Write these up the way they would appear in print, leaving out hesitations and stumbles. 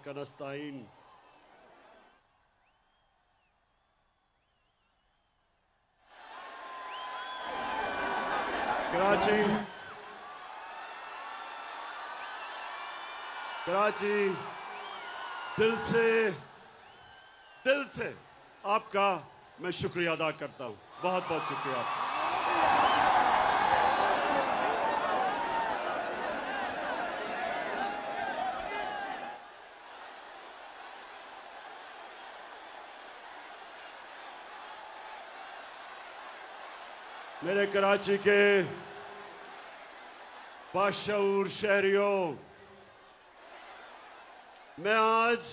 इय्याका नस्तईन। कराची दिल से आपका मैं शुक्रिया अदा करता हूं। बहुत बहुत शुक्रिया आपका। मेरे कराची के बाशऊर शहरियों, मैं आज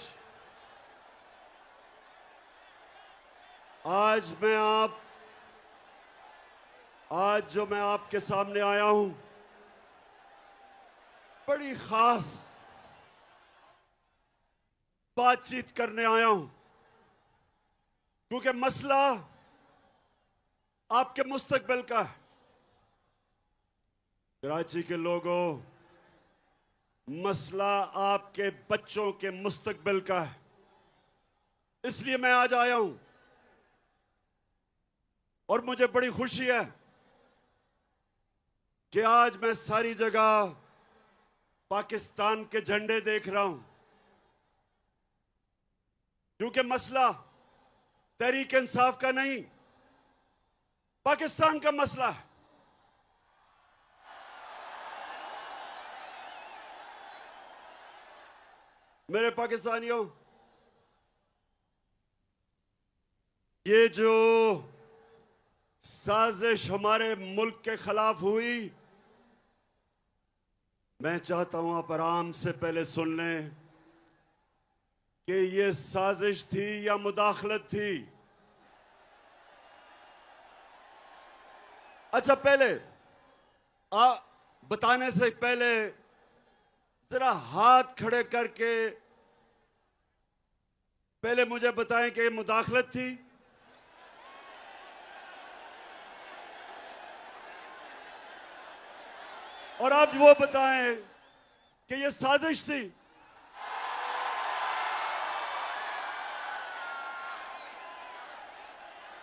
जो मैं आपके सामने आया हूं, बड़ी खास बातचीत करने आया हूं, क्योंकि मसला आपके मुस्तकबिल का है। कराची के लोगों, मसला आपके बच्चों के मुस्तकबिल का है। इसलिए मैं आज आया हूं और मुझे बड़ी खुशी है कि आज मैं सारी जगह पाकिस्तान के झंडे देख रहा हूं, क्योंकि मसला तहरीक इंसाफ का नहीं, पाकिस्तान का मसला है। मेरे पाकिस्तानियों, ये जो साजिश हमारे मुल्क के खिलाफ हुई, मैं चाहता हूं आप आराम से पहले सुन लें कि ये साजिश थी या मुदाखलत थी। अच्छा, पहले बताने से पहले जरा हाथ खड़े करके पहले मुझे बताएं कि ये मुदाखलत थी और आप वो बताएं कि ये साजिश थी।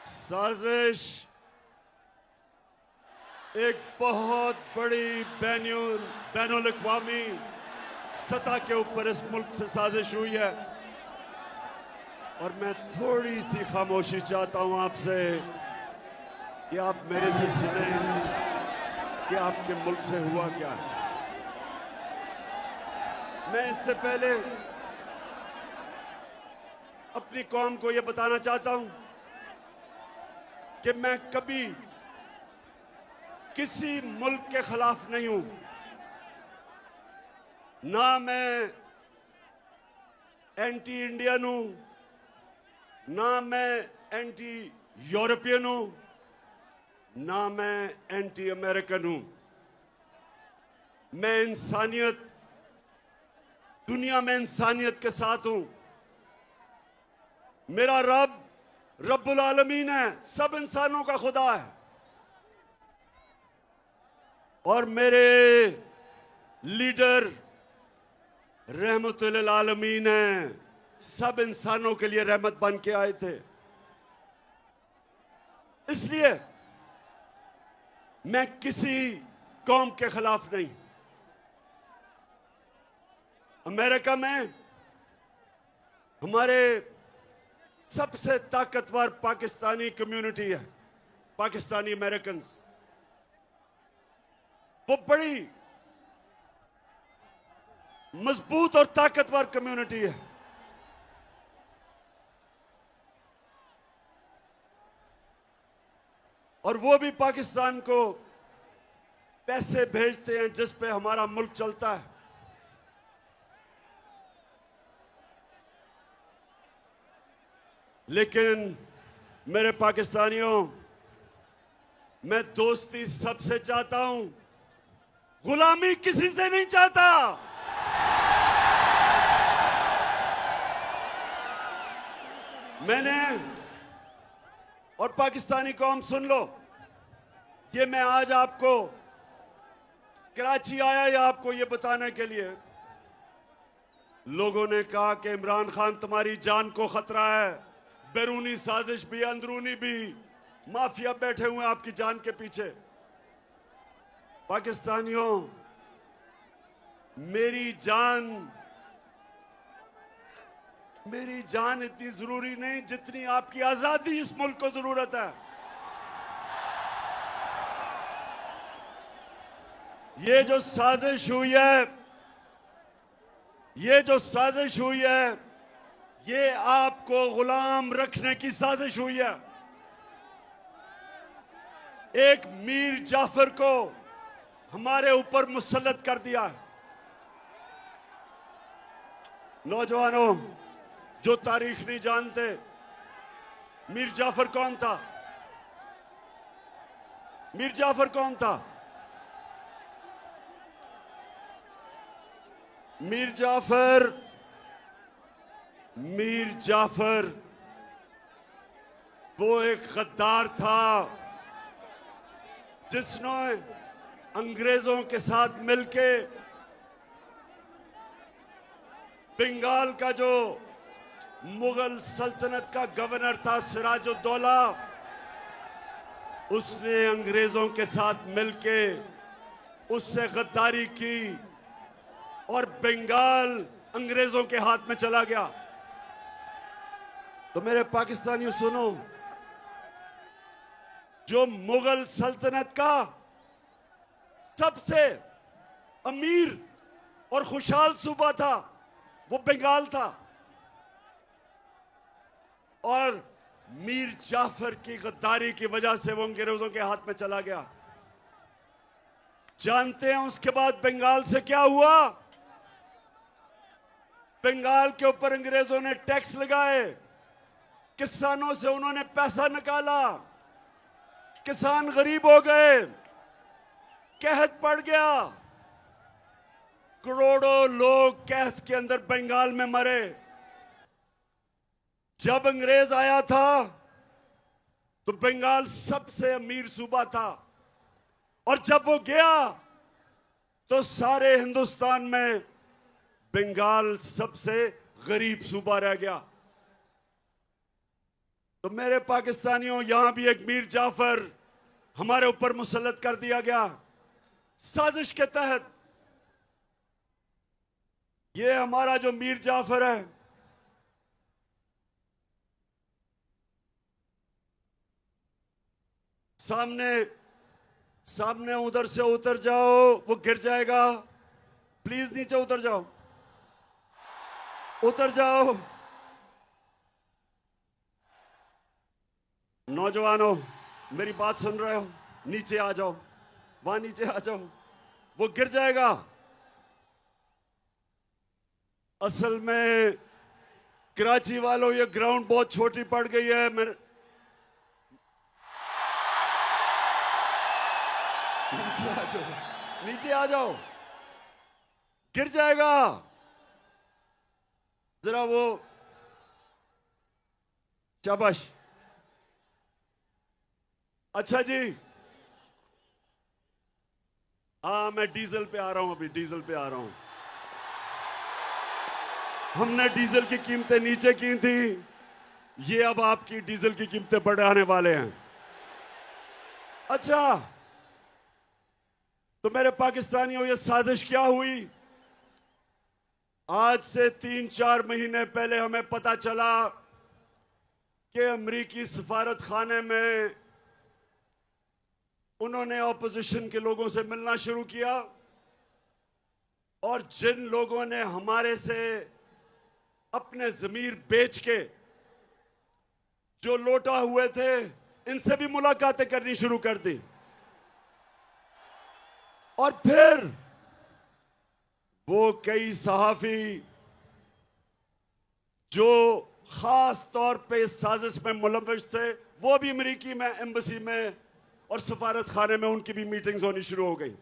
साजिश एक बहुत बड़ी बैनुल अक़वामी सतह के ऊपर इस मुल्क से साजिश हुई है, और मैं थोड़ी सी खामोशी चाहता हूं आपसे कि आप मेरे से सुने कि आपके मुल्क से हुआ क्या है। मैं इससे पहले अपनी कौम को यह बताना चाहता हूं कि मैं कभी किसी मुल्क के खिलाफ नहीं हूं। ना मैं एंटी इंडियन हूं, ना मैं एंटी यूरोपियन हूं, ना मैं एंटी अमेरिकन हूं। मैं इंसानियत, दुनिया में इंसानियत के साथ हूं। मेरा रब रब्बुल आलमीन है, सब इंसानों का खुदा है, और मेरे लीडर रहमतुल आलमीन है, सब इंसानों के लिए रहमत बन के आए थे। इसलिए मैं किसी कौम के खिलाफ नहीं। अमेरिका में हमारे सबसे ताकतवर पाकिस्तानी कम्युनिटी है, पाकिस्तानी अमेरिकन। वो बड़ी मजबूत और ताकतवर कम्युनिटी है। और वो भी पाकिस्तान को पैसे भेजते हैं जिस पे हमारा मुल्क चलता है। लेकिन मेरे पाकिस्तानियों, मैं दोस्ती सबसे चाहता हूं, गुलामी किसी से नहीं चाहता। मैंने, और पाकिस्तानी कौम सुन लो, ये मैं आज आपको कराची आया या आपको ये बताने के लिए, लोगों ने कहा कि इमरान खान तुम्हारी जान को खतरा है, बैरूनी साजिश भी अंदरूनी भी, माफिया बैठे हुए हैं आपकी जान के पीछे। पाकिस्तानियों, मेरी जान इतनी जरूरी नहीं जितनी आपकी आजादी इस मुल्क को जरूरत है। ये जो साजिश हुई है, ये आपको गुलाम रखने की साजिश हुई है। एक मीर जाफर को हमारे ऊपर मुसल्लत कर दिया है। नौजवानों जो तारीख नहीं जानते, मीर जाफर कौन था? मीर जाफर कौन था? मीर जाफर वो एक गद्दार था जिसने अंग्रेजों के साथ मिलके बंगाल का जो मुगल सल्तनत का गवर्नर था सिराजुद्दौला, उसने अंग्रेजों के साथ मिलके उससे गद्दारी की और बंगाल अंग्रेजों के हाथ में चला गया। तो मेरे पाकिस्तानियों सुनो, जो मुगल सल्तनत का सबसे अमीर और खुशहाल सूबा था वो बंगाल था, और मीर जाफर की गद्दारी की वजह से वो अंग्रेजों के हाथ में चला गया। जानते हैं उसके बाद बंगाल से क्या हुआ? बंगाल के ऊपर अंग्रेजों ने टैक्स लगाए, किसानों से उन्होंने पैसा निकाला, किसान गरीब हो गए, कहत पड़ गया, करोड़ों लोग कहत के अंदर बंगाल में मरे। जब अंग्रेज आया था तो बंगाल सबसे अमीर सूबा था, और जब वो गया तो सारे हिंदुस्तान में बंगाल सबसे गरीब सूबा रह गया। तो मेरे पाकिस्तानियों, यहां भी एक मीर जाफर हमारे ऊपर मुसल्लत कर दिया गया साजिश के तहत। ये हमारा जो मीर जाफर है, सामने उधर से उतर जाओ, वो गिर जाएगा। प्लीज नीचे उतर जाओ, उतर जाओ। नौजवानों, मेरी बात सुन रहे हो? नीचे आ जाओ, वहां नीचे आ जाओ, वो गिर जाएगा। असल में कराची वालों, ये ग्राउंड बहुत छोटी पड़ गई है। मेरे नीचे आ जाओ, नीचे आ जाओ, गिर जाएगा। जरा वो, शाबाश। अच्छा जी, हाँ, मैं डीजल पे आ रहा हूं, अभी डीजल पे आ रहा हूं। हमने डीजल की कीमतें नीचे की थी, ये अब आपकी डीजल की कीमतें बढ़ाने वाले हैं। अच्छा, तो मेरे पाकिस्तानियों, ये साजिश क्या हुई? आज से 3-4 महीने पहले हमें पता चला कि अमेरिकी सफारत खाने में उन्होंने ऑपोजिशन के लोगों से मिलना शुरू किया, और जिन लोगों ने हमारे से अपने जमीर बेच के जो लौटा हुए थे, इनसे भी मुलाकातें करनी शुरू कर दी। और फिर वो कई सहाफी जो खास तौर पे इस साजिश में मुलव्वस थे, वो भी अमेरिकी में एम्बेसी में और सफारत खाने में उनकी भी मीटिंग्स होनी शुरू हो गई।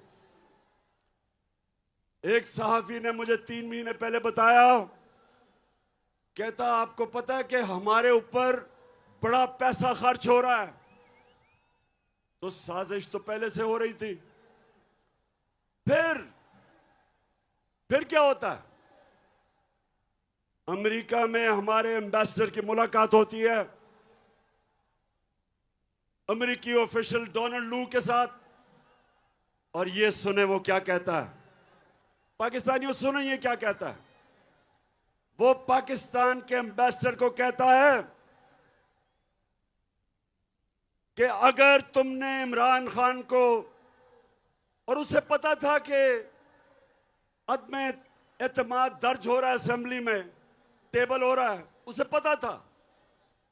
एक सहाफी ने मुझे 3 महीने पहले बताया, कहता आपको पता है कि हमारे ऊपर बड़ा पैसा खर्च हो रहा है। तो साजिश तो पहले से हो रही थी। फिर क्या होता है? अमेरिका में हमारे एम्बेसडर की मुलाकात होती है अमेरिकी ऑफिशियल डोनाल्ड लू के साथ, और ये सुने वो क्या कहता है। पाकिस्तानियों सुने ये क्या कहता है। वो पाकिस्तान के एम्बेसडर को कहता है कि अगर तुमने इमरान खान को, और उसे पता था कि अदम एतमाद दर्ज हो रहा है, असेंबली में टेबल हो रहा है, उसे पता था,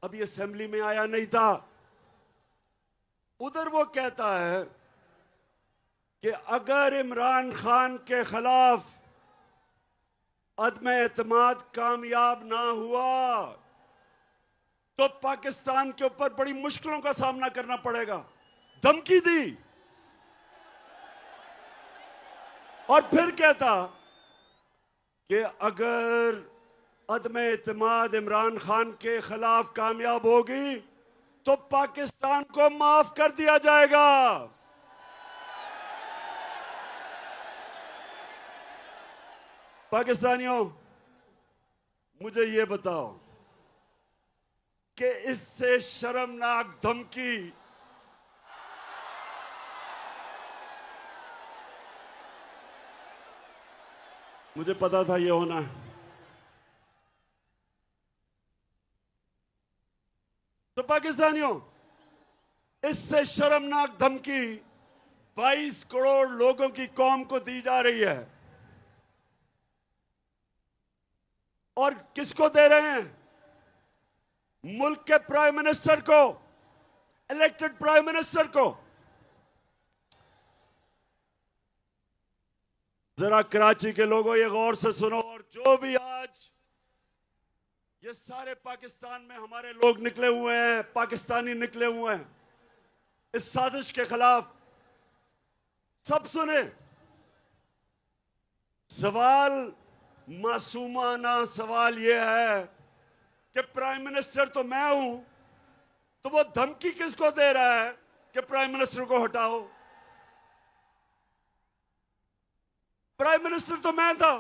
अभी असेंबली में आया नहीं था। उधर वो कहता है कि अगर इमरान खान के खिलाफ अदम एतमाद कामयाब ना हुआ तो पाकिस्तान के ऊपर बड़ी मुश्किलों का सामना करना पड़ेगा। धमकी दी। और फिर कहता कि अगर अदम एतमाद इमरान खान के खिलाफ कामयाब होगी तो पाकिस्तान को माफ कर दिया जाएगा। पाकिस्तानियों, मुझे ये बताओ कि इससे शर्मनाक धमकी मुझे पता था ये होना है। तो पाकिस्तानियों, इससे शर्मनाक धमकी 22 करोड़ लोगों की कौम को दी जा रही है। और किसको दे रहे हैं? मुल्क के प्राइम मिनिस्टर को, इलेक्टेड प्राइम मिनिस्टर को। जरा कराची के लोगों ये गौर से सुनो, और जो भी आज ये सारे पाकिस्तान में हमारे लोग निकले हुए हैं, पाकिस्तानी निकले हुए हैं इस साजिश के खिलाफ, सब सुने। सवाल, मासूमाना सवाल यह है कि प्राइम मिनिस्टर तो मैं हूं, तो वो धमकी किसको दे रहा है कि प्राइम मिनिस्टर को हटाओ? प्राइम मिनिस्टर तो मैं था,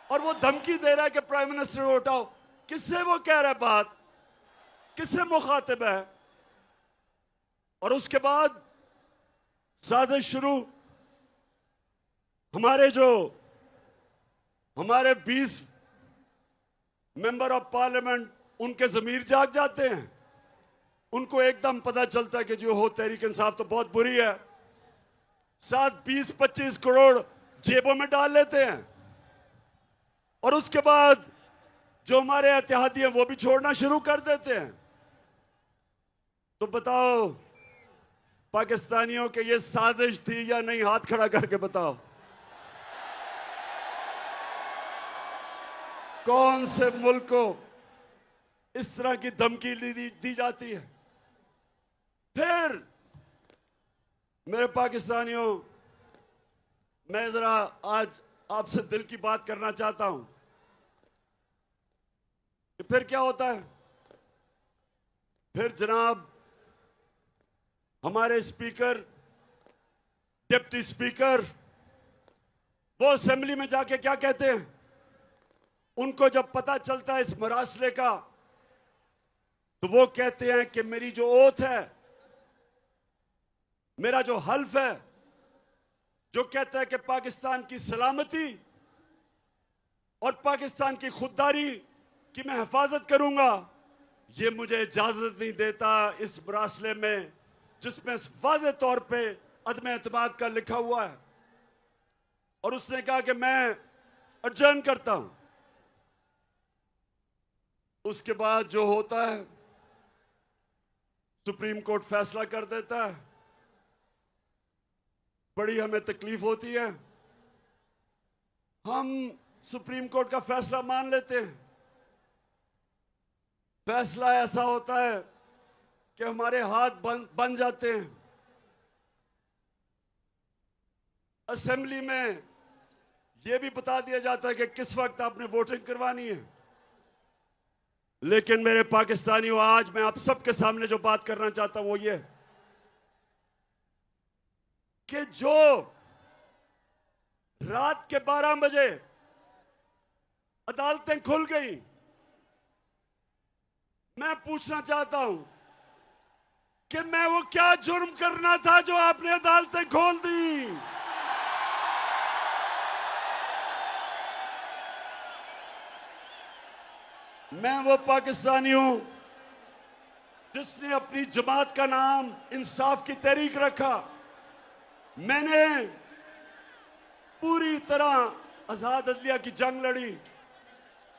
और वो धमकी दे रहा है कि प्राइम मिनिस्टर को हटाओ। किससे वो कह रहा है बात? किससे मुखातिब है? और उसके बाद साजिश शुरू। हमारे 20 मेंबर ऑफ पार्लियामेंट, उनके जमीर जाग जाते हैं। उनको एकदम पता चलता है कि जो हो तहरीक इंसाफ तो बहुत बुरी है। साथ 20-25 करोड़ जेबों में डाल लेते हैं, और उसके बाद जो हमारे एहतियाती हैं वो भी छोड़ना शुरू कर देते हैं। तो बताओ पाकिस्तानियों के ये साजिश थी या नहीं? हाथ खड़ा करके बताओ। कौन से मुल्क को इस तरह की धमकी दी जाती है? फिर मेरे पाकिस्तानियों, मैं जरा आज आपसे दिल की बात करना चाहता हूं कि फिर क्या होता है। फिर जनाब हमारे स्पीकर, डिप्टी स्पीकर, वो असेंबली में जाके क्या कहते हैं? उनको जब पता चलता है इस मरासले का, तो वो कहते हैं कि मेरी जो ओथ है, मेरा जो हल्फ है, जो कहता है कि पाकिस्तान की सलामती और पाकिस्तान की खुददारी की मैं हिफाजत करूंगा, ये मुझे इजाजत नहीं देता इस मरासले में जिसमें वाज़ेह तौर पे अदम एतमाद का लिखा हुआ है। और उसने कहा कि मैं अर्जन करता हूं। उसके बाद जो होता है, सुप्रीम कोर्ट फैसला कर देता है। बड़ी हमें तकलीफ होती है, हम सुप्रीम कोर्ट का फैसला मान लेते हैं। फैसला ऐसा होता है कि हमारे हाथ बन जाते हैं। असेंबली में यह भी बता दिया जाता है कि किस वक्त आपने वोटिंग करवानी है। लेकिन मेरे पाकिस्तानियों, आज मैं आप सबके सामने जो बात करना चाहता हूं वो ये कि जो रात के 12 बजे अदालतें खुल गई। मैं पूछना चाहता हूं कि मैं वो क्या जुर्म करना था जो आपने अदालतें खोल दी? मैं वो पाकिस्तानी हूं जिसने अपनी जमात का नाम इंसाफ की तहरीक रखा। मैंने पूरी तरह आजाद अदलिया की जंग लड़ी।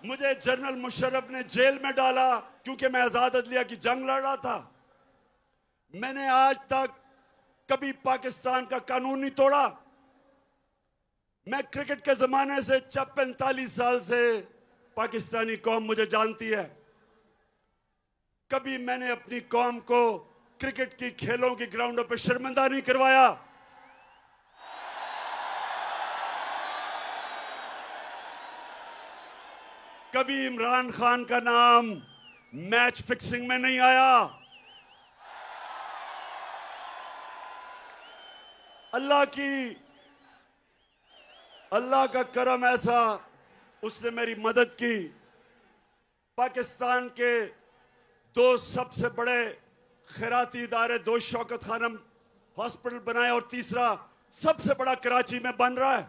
मुझे जनरल मुशर्रफ ने जेल में डाला क्योंकि मैं आजाद अदलिया की जंग लड़ रहा था। मैंने आज तक कभी पाकिस्तान का कानून नहीं तोड़ा। मैं क्रिकेट के जमाने से 45 साल से पाकिस्तानी कौम मुझे जानती है। कभी मैंने अपनी कौम को क्रिकेट की खेलों की ग्राउंडों पर शर्मिंदा नहीं करवाया। कभी इमरान खान का नाम मैच फिक्सिंग में नहीं आया। अल्लाह का करम ऐसा, उसने मेरी मदद की। पाकिस्तान के दो सबसे बड़े खैराती इदारे, दो शौकत खानम हॉस्पिटल बनाए और तीसरा सबसे बड़ा कराची में बन रहा है।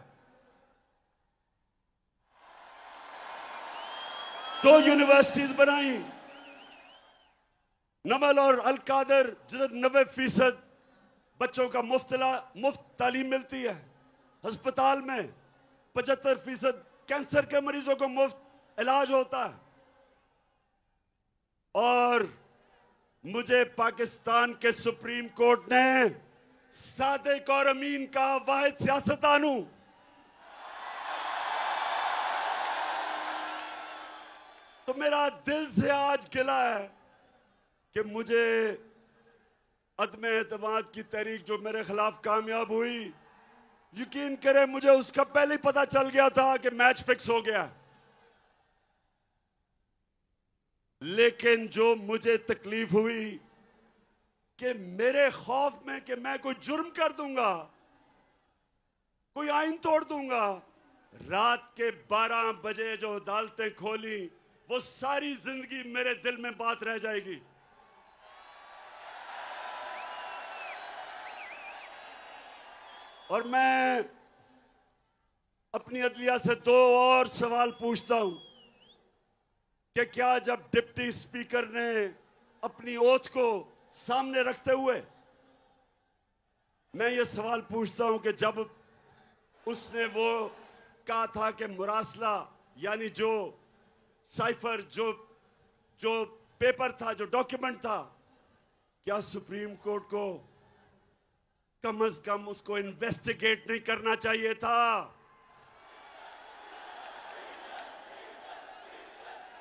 2 यूनिवर्सिटीज बनाई, नमल और अल कादर, जिधर 90% बच्चों का मुफ्त तालीम मिलती है। अस्पताल में 75% कैंसर के मरीजों को मुफ्त इलाज होता है। और मुझे पाकिस्तान के सुप्रीम कोर्ट ने सादिक और अमीन का वाहिद सियासतदान हूं। तो मेरा दिल से आज गिला है कि मुझे अदम एतमाद की तहरीक जो मेरे खिलाफ कामयाब हुई, यकीन करें मुझे उसका पहले ही पता चल गया था कि मैच फिक्स हो गया। लेकिन जो मुझे तकलीफ हुई कि मेरे खौफ में कि मैं कोई जुर्म कर दूंगा, कोई आइन तोड़ दूंगा, रात के 12 बजे जो अदालतें खोली वो सारी जिंदगी मेरे दिल में बात रह जाएगी। और मैं अपनी अदलिया से 2 और सवाल पूछता हूं कि क्या जब डिप्टी स्पीकर ने अपनी ओथ को सामने रखते हुए, मैं ये सवाल पूछता हूं कि जब उसने वो कहा था कि मुरासला यानी जो साइफर, जो पेपर था, जो डॉक्यूमेंट था, क्या सुप्रीम कोर्ट को कम से कम उसको इन्वेस्टिगेट नहीं करना चाहिए था?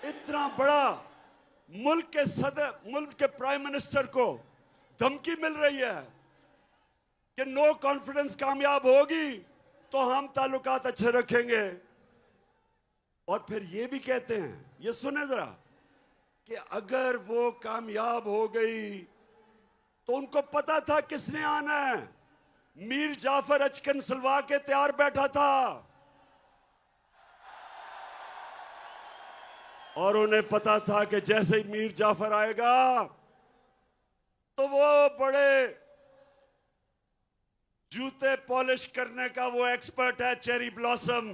इतना बड़ा मुल्क के प्राइम मिनिस्टर को धमकी मिल रही है कि नो कॉन्फिडेंस कामयाब होगी तो हम ताल्लुकात अच्छे रखेंगे। और फिर ये भी कहते हैं, ये सुने जरा, कि अगर वो कामयाब हो गई तो उनको पता था किसने आना है। मीर जाफर अचकन सलवा के तैयार बैठा था और उन्हें पता था कि जैसे ही मीर जाफर आएगा तो वो बड़े जूते पॉलिश करने का वो एक्सपर्ट है, चेरी ब्लॉसम।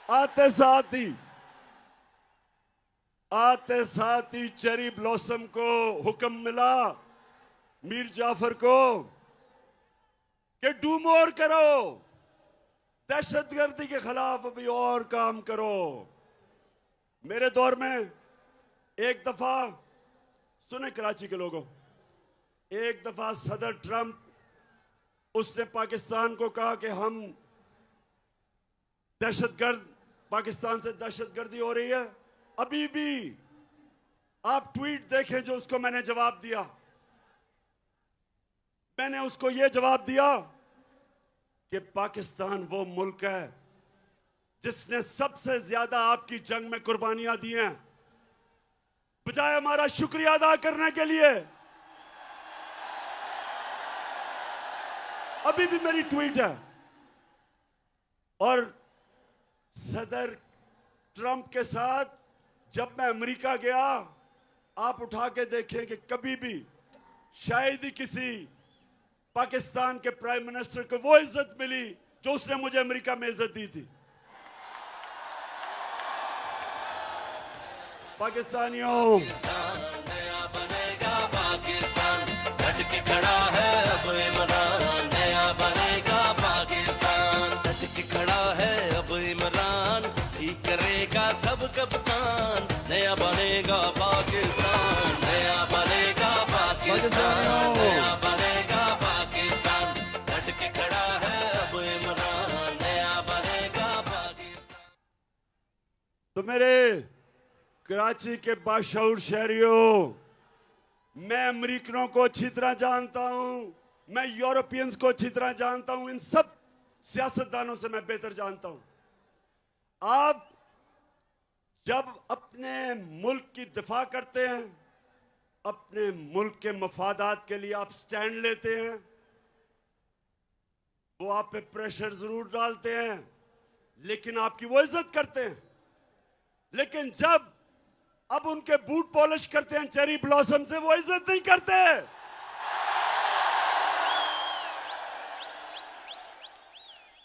आते साथ ही चेरी ब्लॉसम को हुक्म मिला, मीर जाफर को, कि डू मोर करो, दहशतगर्दी के खिलाफ अभी और काम करो। मेरे दौर में एक दफा, सुने कराची के लोगों, एक दफा सदर ट्रंप उसने पाकिस्तान को कहा कि हम दहशतगर्द, पाकिस्तान से दहशतगर्दी हो रही है। अभी भी आप ट्वीट देखें जो उसको मैंने जवाब दिया। मैंने उसको यह जवाब दिया कि पाकिस्तान वो मुल्क है जिसने सबसे ज्यादा आपकी जंग में कुर्बानियां दी हैं। बजाय हमारा शुक्रिया अदा करने के लिए अभी भी मेरी ट्वीट है। और सदर ट्रंप के साथ जब मैं अमेरिका गया, आप उठा के देखें कि कभी भी शायद ही किसी पाकिस्तान के प्राइम मिनिस्टर को वो इज्जत मिली जो उसने मुझे अमेरिका में इज्जत दी थी। पाकिस्तानियों, नया बनेगा पाकिस्तान, डट के खड़ा है अब इमरान। नया बनेगा पाकिस्तान, डट के खड़ा है अब इमरान। ठीक करेगा सब कप्तान, नया बनेगा पाकिस्तान। नया बनेगा पाकिस्तान, नया बनेगा पाकिस्तान, डट के खड़ा है अब इमरान। नया बनेगा पाकिस्तान। तो मेरे कराची के बाशऊर शहरियों, मैं अमेरिकनों को अच्छी तरह जानता हूं, मैं यूरोपियंस को अच्छी तरह जानता हूं, इन सब सियासतदानों से मैं बेहतर जानता हूं। आप जब अपने मुल्क की दिफा करते हैं, अपने मुल्क के मफादात के लिए आप स्टैंड लेते हैं, वो आप पे प्रेशर जरूर डालते हैं, लेकिन आपकी वो इज्जत करते हैं। लेकिन जब अब उनके बूट पॉलिश करते हैं चेरी ब्लॉसम से, वो इज्जत नहीं करते।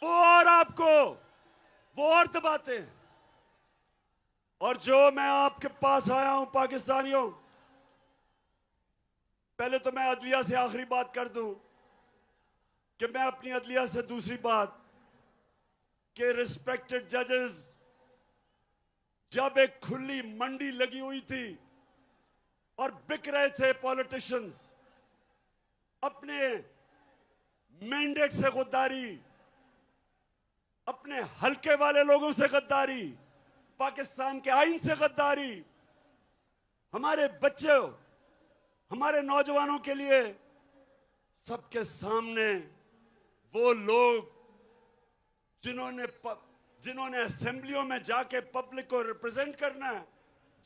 वो और आपको वो और दबाते हैं। और जो मैं आपके पास आया हूं पाकिस्तानियों, पहले तो मैं अदलिया से आखिरी बात कर दूं कि मैं अपनी अदलिया से दूसरी बात कि रिस्पेक्टेड जजेस, जब एक खुली मंडी लगी हुई थी और बिक रहे थे पॉलिटिशियंस, अपने मैंडेट से गद्दारी, अपने हल्के वाले लोगों से गद्दारी, पाकिस्तान के आईन से गद्दारी, हमारे बच्चों, हमारे नौजवानों के लिए सबके सामने वो लोग जिन्होंने असेंबलियों में जाके पब्लिक को रिप्रेजेंट करना है,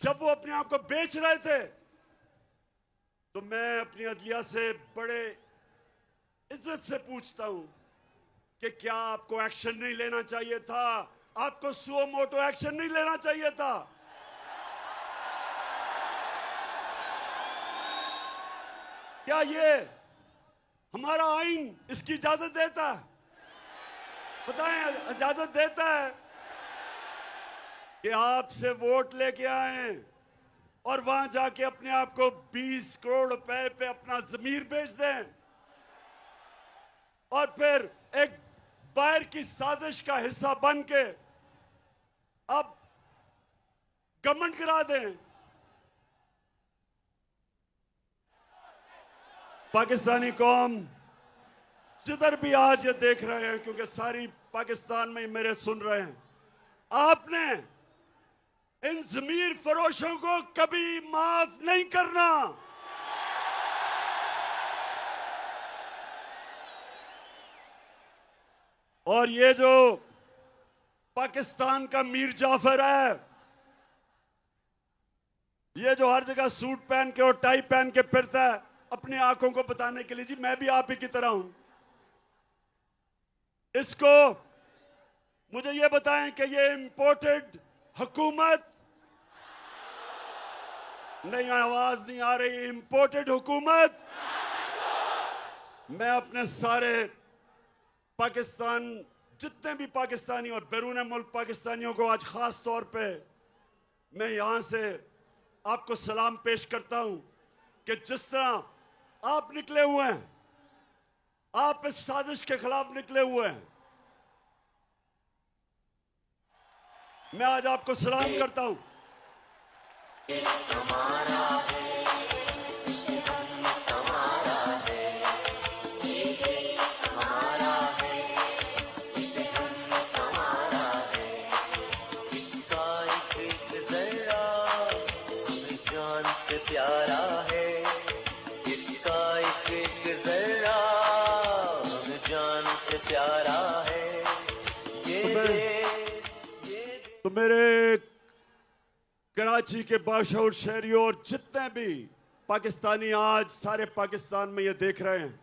जब वो अपने आप को बेच रहे थे, तो मैं अपनी अदलिया से बड़े इज्जत से पूछता हूं कि क्या आपको एक्शन नहीं लेना चाहिए था? आपको सुओ मोटो एक्शन नहीं लेना चाहिए था? क्या ये हमारा आईन इसकी इजाजत देता है? बताएं, इजाजत देता है कि आपसे वोट लेके आए और वहां जाके अपने आप को 20 करोड़ रुपए पे अपना जमीर बेच दें और फिर एक बाहर की साजिश का हिस्सा बन के अब गवर्नमेंट गिरा दें? पाकिस्तानी कौम जिधर भी आज ये देख रहे हैं, क्योंकि सारी पाकिस्तान में मेरे सुन रहे हैं, आपने इन जमीर फरोशों को कभी माफ नहीं करना। और ये जो पाकिस्तान का मीर जाफर है, ये जो हर जगह सूट पहन के और टाई पहन के फिरता है अपनी आंखों को बताने के लिए, जी मैं भी आप ही की तरह हूं, इसको मुझे ये बताएं कि ये इंपोर्टेड हुकूमत नहीं, आवाज नहीं आ रही, इंपोर्टेड हुकूमत। मैं अपने सारे पाकिस्तान, जितने भी पाकिस्तानी और बैरून मुल्क पाकिस्तानियों को आज खास तौर पे मैं यहां से आपको सलाम पेश करता हूं कि जिस तरह आप निकले हुए हैं, आप इस साजिश के खिलाफ निकले हुए हैं, मैं आज आपको सलाम करता हूं। प्यारा है इसका एक जरा, जान से प्यारा है तो मेरे कराची के बाशऊर शहरियों और जितने भी पाकिस्तानी आज सारे पाकिस्तान में ये देख रहे हैं,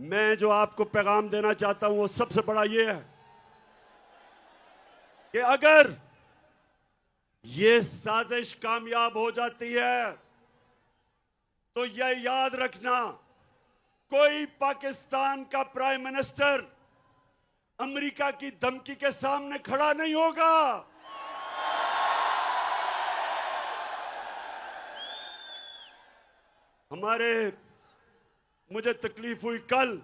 मैं जो आपको पैगाम देना चाहता हूं वो सबसे बड़ा ये है कि अगर ये साजिश कामयाब हो जाती है तो यह याद रखना, कोई पाकिस्तान का प्राइम मिनिस्टर अमेरिका की धमकी के सामने खड़ा नहीं होगा। मुझे तकलीफ हुई, कल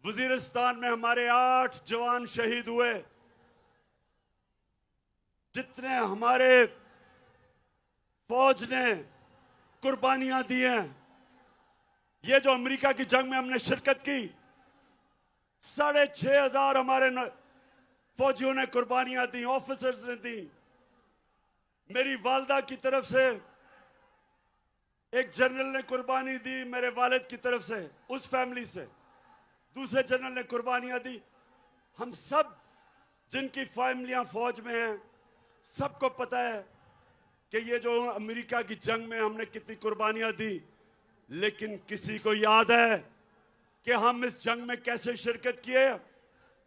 वजीरिस्तान में हमारे 8 जवान शहीद हुए। जितने हमारे फौज ने कुर्बानियां दी हैं, ये जो अमेरिका की जंग में हमने शिरकत की, 6,500 हमारे फौजियों ने कुर्बानियां दी, ऑफिसर्स ने दी। मेरी वालदा की तरफ से एक जनरल ने कुर्बानी दी, मेरे वालिद की तरफ से, उस फैमिली से दूसरे जनरल ने कुर्बानियां दी। हम सब जिनकी फैमिलियां फौज में हैं, सबको पता है कि ये जो अमेरिका की जंग में हमने कितनी कुर्बानियां दी। लेकिन किसी को याद है कि हम इस जंग में कैसे शिरकत किए?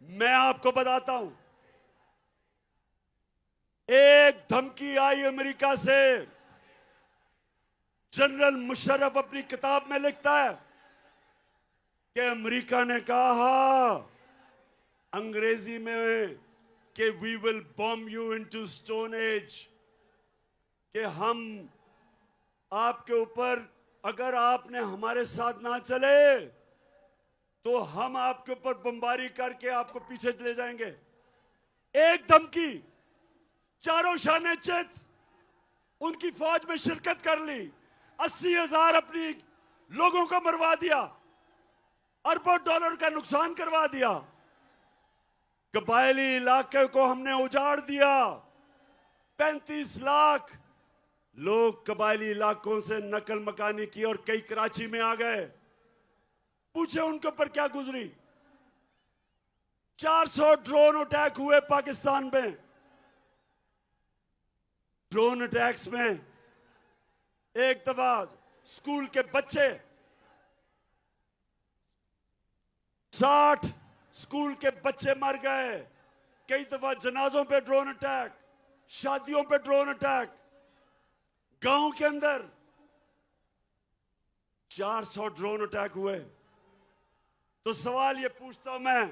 मैं आपको बताता हूं। एक धमकी आई अमेरिका से। जनरल मुशर्रफ अपनी किताब में लिखता है कि अमेरिका ने कहा अंग्रेजी में कि we will bomb you into stone age, कि हम आपके ऊपर, अगर आपने हमारे साथ ना चले तो हम आपके ऊपर बमबारी करके आपको पीछे चले जाएंगे। एक धमकी, चारों शाने चित उनकी फौज में शिरकत कर ली, 80,000 अपनी लोगों को मरवा दिया, अरबों डॉलर का नुकसान करवा दिया। कबायली इलाके को हमने उजाड़ दिया। 35 लाख लोग कबायली इलाकों से नकल मकानी की और कई कराची में आ गए। पूछे उनके ऊपर क्या गुजरी। 400 ड्रोन अटैक हुए पाकिस्तान में। ड्रोन अटैक्स में एक दफा स्कूल के बच्चे, 60 स्कूल के बच्चे मर गए। कई दफा जनाजों पे ड्रोन अटैक, शादियों पे ड्रोन अटैक, गांव के अंदर 400 ड्रोन अटैक हुए। तो सवाल ये पूछता हूं मैं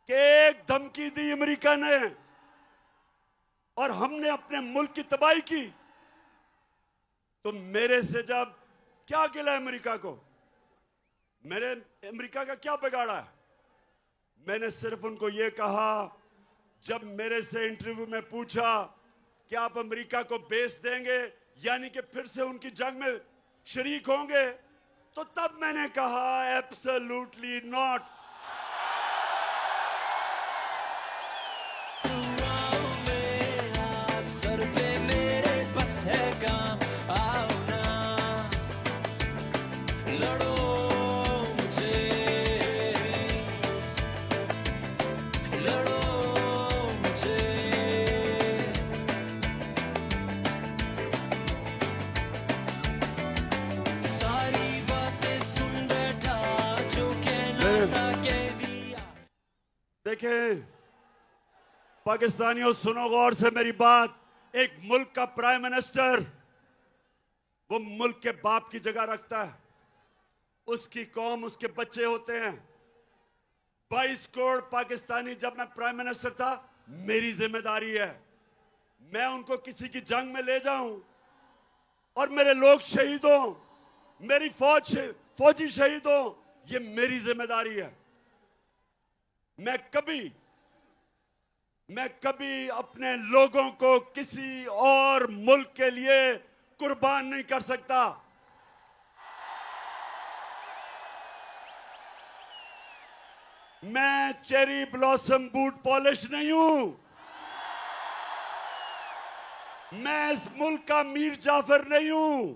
कि एक धमकी दी अमेरिका ने और हमने अपने मुल्क की तबाही की, तो मेरे से जब क्या गिला अमेरिका को? मेरे अमेरिका का क्या बिगाड़ा है? मैंने सिर्फ उनको यह कहा, जब मेरे से इंटरव्यू में पूछा कि आप अमेरिका को बेस देंगे यानी कि फिर से उनकी जंग में शरीक होंगे, तो तब मैंने कहा एब्सोल्युटली नॉट। सर पे मेरे बस है काम, आओ ना लड़ो मुझे, लड़ो मुझे। सारी बातें सुन बैठा जो कहना था कह दिया। देखें पाकिस्तानियों, सुनो गौर से मेरी बात। एक मुल्क का प्राइम मिनिस्टर वो मुल्क के बाप की जगह रखता है। उसकी कौम, उसके बच्चे होते हैं। 22 करोड़ पाकिस्तानी, जब मैं प्राइम मिनिस्टर था, मेरी जिम्मेदारी है मैं उनको किसी की जंग में ले जाऊं और मेरे लोग शहीद हों, मेरी फौजी शहीद हों, ये मेरी जिम्मेदारी है। मैं कभी अपने लोगों को किसी और मुल्क के लिए कुर्बान नहीं कर सकता। मैं चेरी ब्लॉसम बूट पॉलिश नहीं हूं। मैं इस मुल्क का मीर जाफर नहीं हूं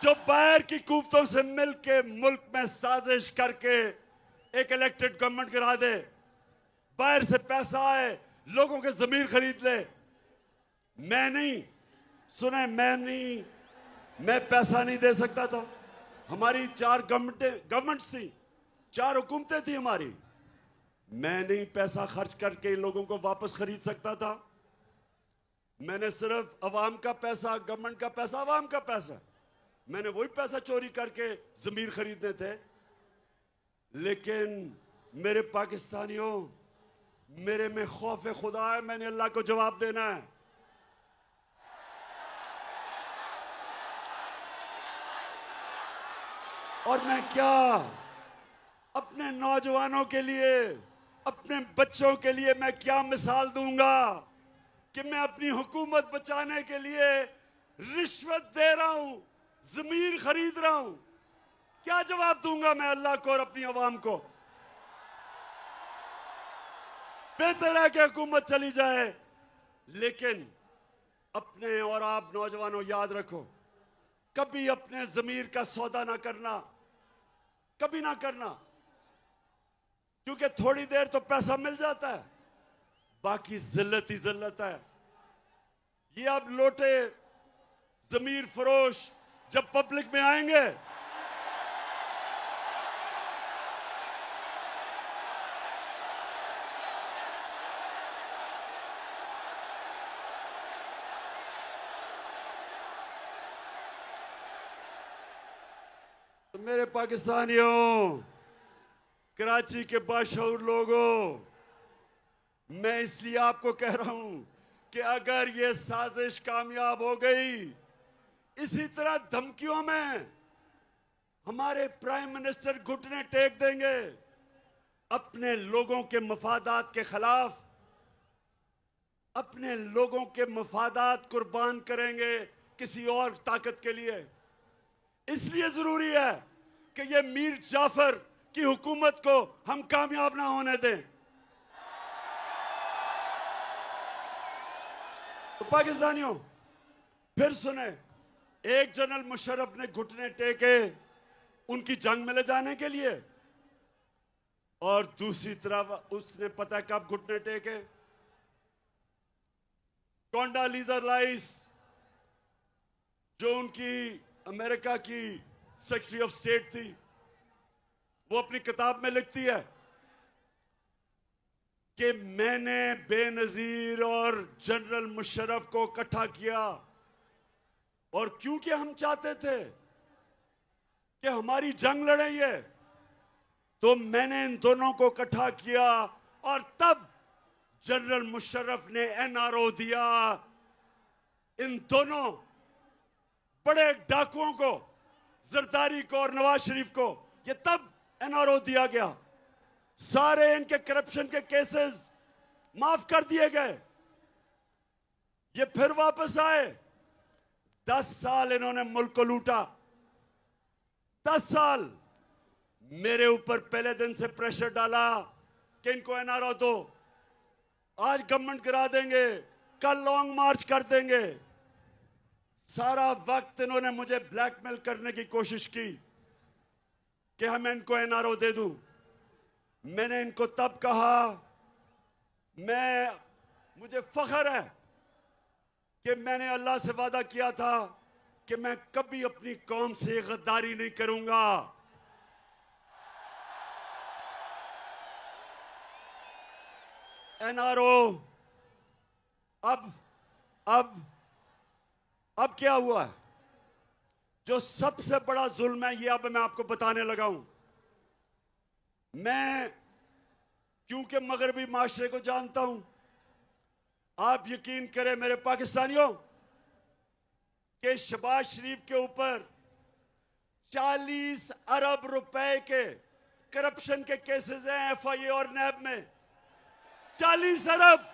जो बाहर की कुव्वतों से मिलके मुल्क में साजिश करके एक इलेक्टेड गवर्नमेंट गिरा दे, बाहर से पैसा आए, लोगों के जमीर खरीद ले। मैं नहीं, सुने, मैं पैसा नहीं दे सकता था। हमारी 4 गवर्नमेंट्स थी, 4 हुकूमतें थी हमारी। मैं नहीं पैसा खर्च करके इन लोगों को वापस खरीद सकता था। मैंने सिर्फ अवाम का पैसा, गवर्नमेंट का पैसा, अवाम का पैसा, मैंने वही पैसा चोरी करके जमीर खरीदने थे। लेकिन मेरे पाकिस्तानियों, मेरे में खौफ खुदा है, मैंने अल्लाह को जवाब देना है। और मैं क्या अपने नौजवानों के लिए, अपने बच्चों के लिए मैं क्या मिसाल दूंगा कि मैं अपनी हुकूमत बचाने के लिए रिश्वत दे रहा हूं, जमीर खरीद रहा हूं? क्या जवाब दूंगा मैं अल्लाह को और अपनी आवाम को? बेहतर है कि हुकूमत चली जाए, लेकिन अपने और आप नौजवानों याद रखो, कभी अपने जमीर का सौदा ना करना, कभी ना करना, क्योंकि थोड़ी देर तो पैसा मिल जाता है, बाकी जिल्लत ही जिल्लत है। ये अब लोटे जमीर फरोश जब पब्लिक में आएंगे, तो मेरे पाकिस्तानियों, कराची के बाशऊर लोगों, मैं इसलिए आपको कह रहा हूं कि अगर ये साजिश कामयाब हो गई, इसी तरह धमकियों में हमारे प्राइम मिनिस्टर घुटने टेक देंगे, अपने लोगों के मफादात के खिलाफ, अपने लोगों के मफादात कुर्बान करेंगे किसी और ताकत के लिए। इसलिए जरूरी है कि ये मीर जाफर की हुकूमत को हम कामयाब ना होने दें। तो पाकिस्तानियों, फिर सुने, एक जनरल मुशर्रफ ने घुटने टेके उनकी जंग में ले जाने के लिए, और दूसरी तरफ उसने पता कब घुटने टेके? कोंडालीजा राइस, जो उनकी अमेरिका की सेक्रेटरी ऑफ स्टेट थी, वो अपनी किताब में लिखती है कि मैंने बेनजीर और जनरल मुशर्रफ को इकट्ठा किया, और क्योंकि हम चाहते थे कि हमारी जंग लड़े ये, तो मैंने इन दोनों को इकट्ठा किया, और तब जनरल मुशर्रफ ने एनआरओ दिया इन दोनों बड़े डाकुओं को, जरदारी को और नवाज शरीफ को। ये तब एनआरओ दिया गया, सारे इनके करप्शन के केसेस माफ कर दिए गए, ये फिर वापस आए। 10 साल इन्होंने मुल्क को लूटा, 10 साल मेरे ऊपर पहले दिन से प्रेशर डाला कि इनको एनआरओ दो, आज गवर्नमेंट करा देंगे, कल लॉन्ग मार्च कर देंगे। सारा वक्त इन्होंने मुझे ब्लैकमेल करने की कोशिश की कि हम इनको एनआरओ दे दूं। मैंने इनको तब कहा, मुझे फख्र है कि मैंने अल्लाह से वादा किया था कि मैं कभी अपनी कौम से गद्दारी नहीं करूंगा। एनआरओ अब क्या हुआ है? जो सबसे बड़ा जुल्म है, ये अब मैं आपको बताने लगा हूं। मैं क्योंकि मगरबी माशरे को जानता हूं, आप यकीन करें मेरे पाकिस्तानियों कि शहबाज शरीफ के ऊपर 40 अरब रुपए के करप्शन के केसेस हैं एफआईए और नैब में। 40 अरब।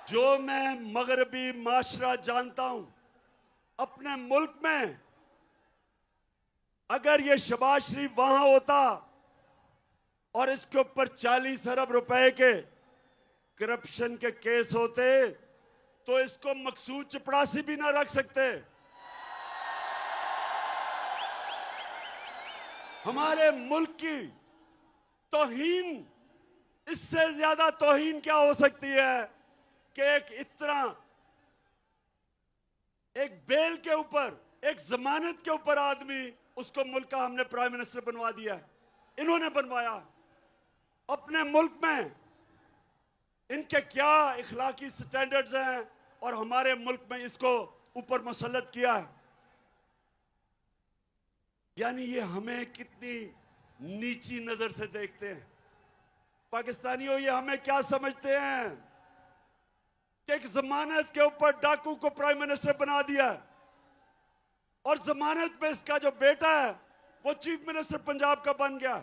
जो मैं मगरबी माशरा जानता हूं, अपने मुल्क में अगर ये शहबाज शरीफ वहां होता और इसके ऊपर 40 अरब रुपए के करप्शन के केस होते, तो इसको मकसूद चपड़ासी भी ना रख सकते। हमारे मुल्क की तौहीन, इससे ज्यादा तौहीन क्या हो सकती है कि एक इतना एक बेल के ऊपर, एक जमानत के ऊपर आदमी, उसको मुल्क का हमने प्राइम मिनिस्टर बनवा दिया। इन्होंने बनवाया। अपने मुल्क में इनके क्या इखलाकी स्टैंडर्ड्स हैं और हमारे मुल्क में इसको ऊपर मुसल्लत किया है। यानी ये हमें कितनी नीची नजर से देखते हैं। पाकिस्तानियों, ये हमें क्या समझते हैं कि एक जमानत के ऊपर डाकू को प्राइम मिनिस्टर बना दिया और जमानत में इसका जो बेटा है वो चीफ मिनिस्टर पंजाब का बन गया।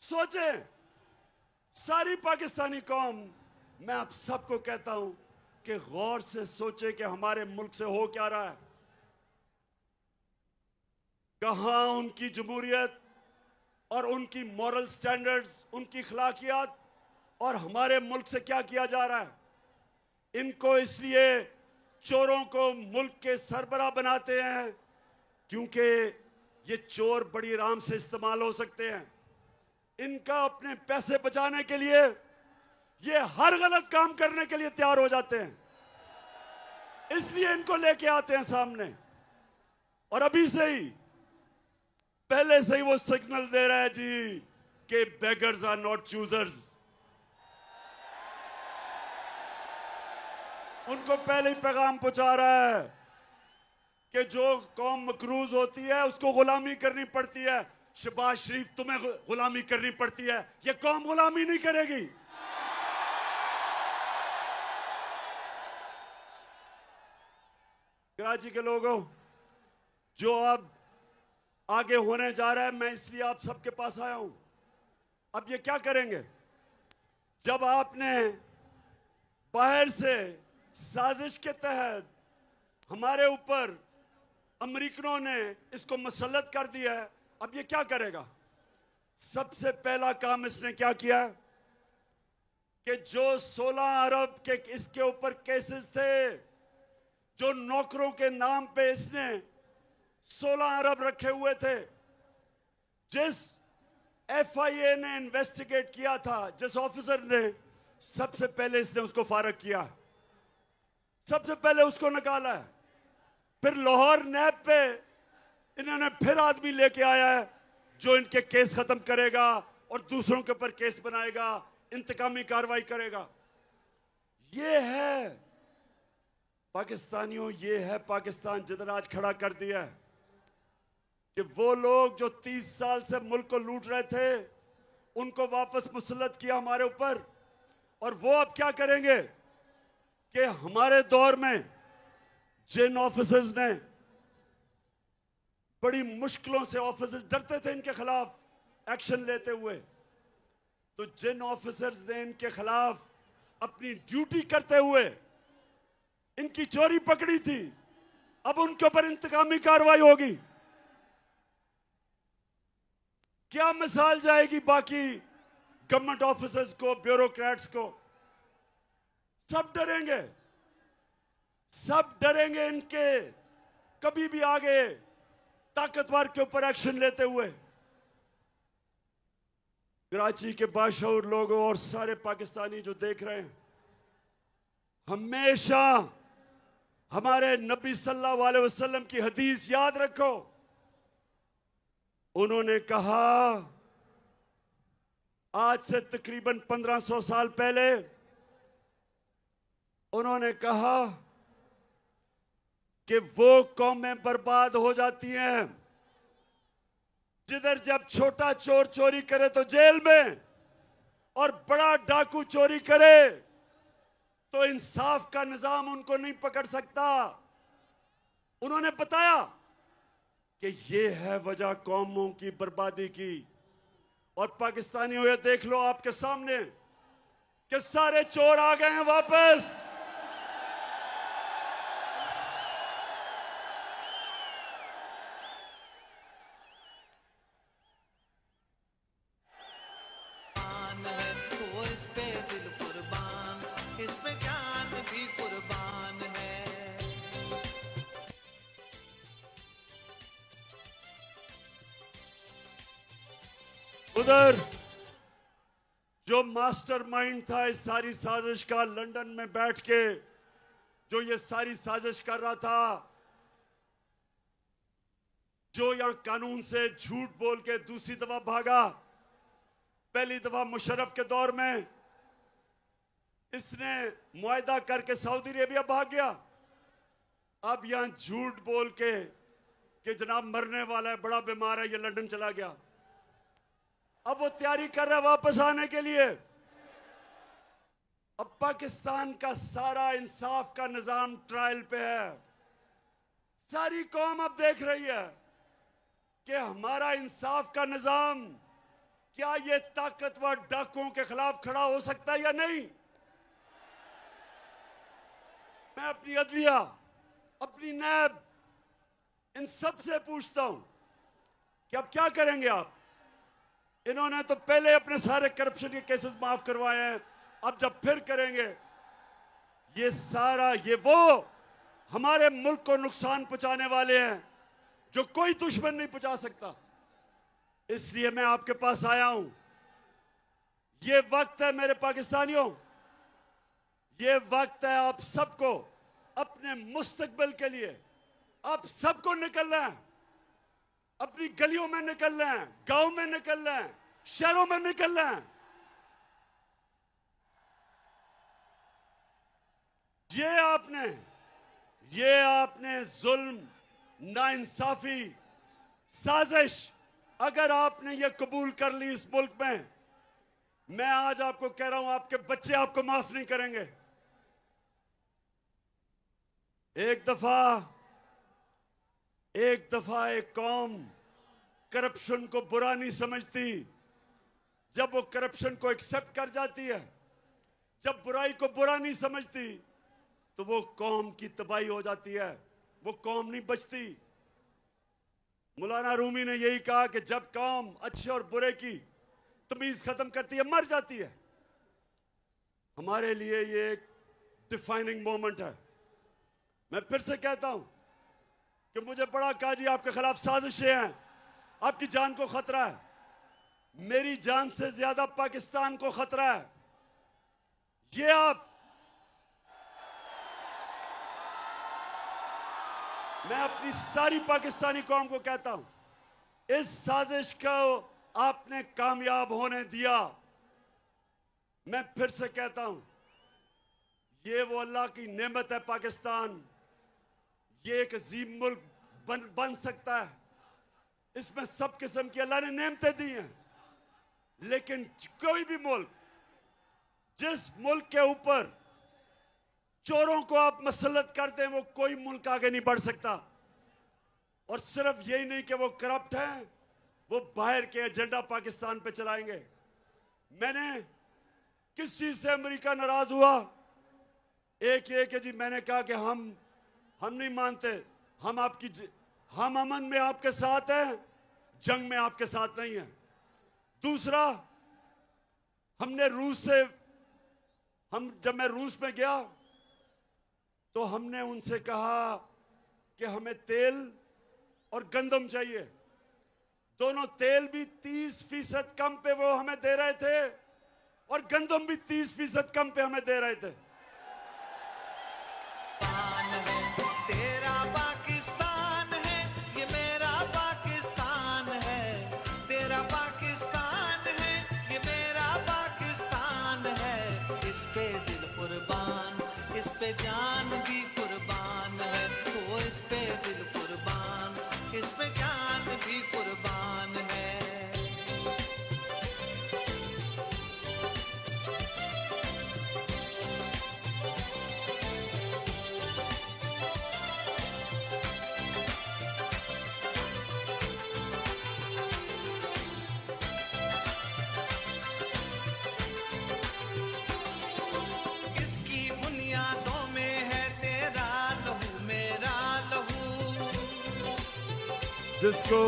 सोचें, सारी पाकिस्तानी कौम, मैं आप सबको कहता हूं कि गौर से सोचे कि हमारे मुल्क से हो क्या रहा है। कहां उनकी जमहूरियत और उनकी मॉरल स्टैंडर्ड्स, उनकी अखलाकियात, और हमारे मुल्क से क्या किया जा रहा है। इनको इसलिए चोरों को मुल्क के सरबराह बनाते हैं क्योंकि ये चोर बड़ी आराम से इस्तेमाल हो सकते हैं। इनका अपने पैसे बचाने के लिए ये हर गलत काम करने के लिए तैयार हो जाते हैं, इसलिए इनको लेके आते हैं सामने। और अभी से ही, पहले से ही वो सिग्नल दे रहा है जी कि बेगर्स आर नॉट चूजर्स। उनको पहले ही पैगाम पहुंचा रहा है कि जो कौम मकरूज होती है उसको गुलामी करनी पड़ती है। शहबाज शरीफ, तुम्हें गुलामी करनी पड़ती है, ये कौम गुलामी नहीं करेगी। कराची के लोगों, जो अब आगे होने जा रहा है, मैं इसलिए आप सबके पास आया हूं। अब ये क्या करेंगे? जब आपने बाहर से साजिश के तहत हमारे ऊपर अमेरिकनों ने इसको मुसल्लत कर दिया है, अब ये क्या करेगा? सबसे पहला काम इसने क्या किया कि जो 16 अरब के इसके ऊपर केसेस थे, जो नौकरों के नाम पे इसने 16 अरब रखे हुए थे, जिस FIA ने इन्वेस्टिगेट किया था, जिस ऑफिसर ने, सबसे पहले इसने उसको फारग किया, सबसे पहले उसको निकाला है। फिर लाहौर नैब पे इन्होंने फिर आदमी लेके आया है जो इनके केस खत्म करेगा और दूसरों के ऊपर केस बनाएगा, इंतकामी कार्रवाई करेगा। ये है पाकिस्तानियों, ये है पाकिस्तान जिधर आज खड़ा कर दिया है कि वो लोग जो 30 साल से मुल्क को लूट रहे थे, उनको वापस मुसल्लत किया हमारे ऊपर। और वो अब क्या करेंगे कि हमारे दौर में जिन ऑफिसर्स ने बड़ी मुश्किलों से, ऑफिसर्स डरते थे इनके खिलाफ एक्शन लेते हुए, तो जिन ऑफिसर्स ने इनके खिलाफ अपनी ड्यूटी करते हुए इनकी चोरी पकड़ी थी, अब उनके ऊपर इंतकामी कार्रवाई होगी। क्या मिसाल जाएगी बाकी गवर्नमेंट ऑफिसर्स को, ब्यूरोक्रेट्स को? सब डरेंगे, सब डरेंगे इनके कभी भी आगे ताकतवर के ऊपर एक्शन लेते हुए। कराची के बाशऊर लोगों और सारे पाकिस्तानी जो देख रहे हैं, हमेशा हमारे नबी सल्लल्लाहु अलैहि वसल्लम की हदीस याद रखो। उन्होंने कहा, आज से तकरीबन 1500 साल पहले उन्होंने कहा कि वो कौमें बर्बाद हो जाती हैं जिधर जब छोटा चोर चोरी करे तो जेल में, और बड़ा डाकू चोरी करे तो इंसाफ का निजाम उनको नहीं पकड़ सकता। उन्होंने बताया कि ये है वजह कौमों की बर्बादी की। और पाकिस्तानियों, ये देख लो आपके सामने कि सारे चोर आ गए हैं वापस। वो इस पे दिल कुर्बान, इस पे जान भी कुर्बान है। उधर जो मास्टरमाइंड था इस सारी साजिश का, लंदन में बैठ के जो ये सारी साजिश कर रहा था, जो यहां कानून से झूठ बोल के दूसरी दफा भागा। पहली दफा मुशर्रफ के दौर में इसने मुआहदा करके सऊदी अरेबिया भाग गया। अब यहां झूठ बोल के कि जनाब मरने वाला है, बड़ा बीमार है, ये लंदन चला गया। अब वो तैयारी कर रहा है वापस आने के लिए। अब पाकिस्तान का सारा इंसाफ का निजाम ट्रायल पे है। सारी कौम अब देख रही है कि हमारा इंसाफ का निजाम क्या ये ताकतवर डाकुओं के खिलाफ खड़ा हो सकता है या नहीं। मैं अपनी अदलिया, अपनी नैब, इन सब से पूछता हूं कि अब क्या करेंगे आप। इन्होंने तो पहले अपने सारे करप्शन के केसेस माफ करवाए हैं, अब जब फिर करेंगे ये सारा, ये वो हमारे मुल्क को नुकसान पहुंचाने वाले हैं जो कोई दुश्मन नहीं पहुंचा सकता। इसलिए मैं आपके पास आया हूं। ये वक्त है मेरे पाकिस्तानियों, ये वक्त है आप सबको अपने मुस्तकबिल के लिए, आप सबको निकलना है, अपनी गलियों में निकलना है, गांव में निकलना है, शहरों में निकलना है। ये आपने जुल्म, नाइंसाफी, साजिश अगर आपने ये कबूल कर ली इस मुल्क में, मैं आज आपको कह रहा हूं आपके बच्चे आपको माफ नहीं करेंगे। एक दफा एक कौम करप्शन को बुरा नहीं समझती। जब वो करप्शन को एक्सेप्ट कर जाती है, जब बुराई को बुरा नहीं समझती, तो वो कौम की तबाही हो जाती है, वो कौम नहीं बचती। मौलाना रूमी ने यही कहा कि जब कौम अच्छे और बुरे की तमीज खत्म करती है, मर जाती है। हमारे लिए ये एक डिफाइनिंग मोमेंट है। मैं फिर से कहता हूं कि मुझे बड़ा काजी आपके खिलाफ साजिशें हैं, आपकी जान को खतरा है, मेरी जान से ज्यादा पाकिस्तान को खतरा है। ये मैं अपनी सारी पाकिस्तानी कौम को कहता हूं, इस साजिश को आपने कामयाब होने दिया। मैं फिर से कहता हूं, ये वो अल्लाह की नेमत है पाकिस्तान। ये एक अजीम मुल्क बन सकता है। इसमें सब किस्म की अल्लाह ने नेमतें दी हैं। लेकिन कोई भी मुल्क, जिस मुल्क के ऊपर चोरों को आप मसलत कर दें, वो कोई मुल्क आगे नहीं बढ़ सकता। और सिर्फ यही नहीं कि वो करप्ट हैं, वो बाहर के एजेंडा पाकिस्तान पे चलाएंगे। मैंने किस चीज से अमेरिका नाराज हुआ? एक ये कि जी मैंने कहा कि हम नहीं मानते, हम अमन में आपके साथ हैं, जंग में आपके साथ नहीं हैं। दूसरा, हमने जब मैं रूस में गया तो हमने उनसे कहा कि हमें तेल और गंदम चाहिए। दोनों तेल भी 30% कम पे वो हमें दे रहे थे और गंदम भी 30% कम पे हमें दे रहे थे। तेरा पाकिस्तान है, ये मेरा पाकिस्तान है। तेरा पाकिस्तान है, ये मेरा पाकिस्तान है। इस पे दिल कुर्बान, इस पे जान भी कुर्बान है। वो इस पे दिल कुर्बान, इस पे जान भी कुर्बान है। इसकी बुनियादों में है तेरा लहू मेरा लहू। जिसको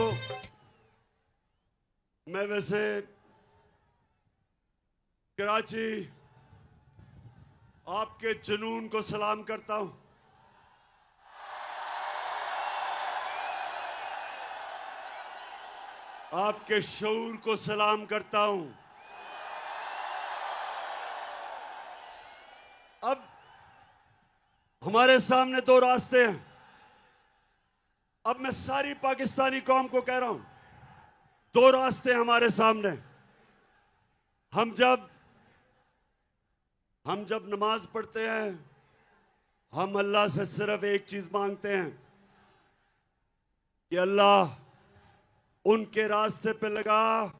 मैं वैसे कराची आपके जुनून को सलाम करता हूं। आपके शऊर को सलाम करता हूं। अब हमारे सामने दो रास्ते हैं। अब मैं सारी पाकिस्तानी कौम को कह रहा हूं, दो रास्ते हैं हमारे सामने। हम जब नमाज पढ़ते हैं, हम अल्लाह से सिर्फ एक चीज मांगते हैं कि अल्लाह उनके रास्ते पे लगा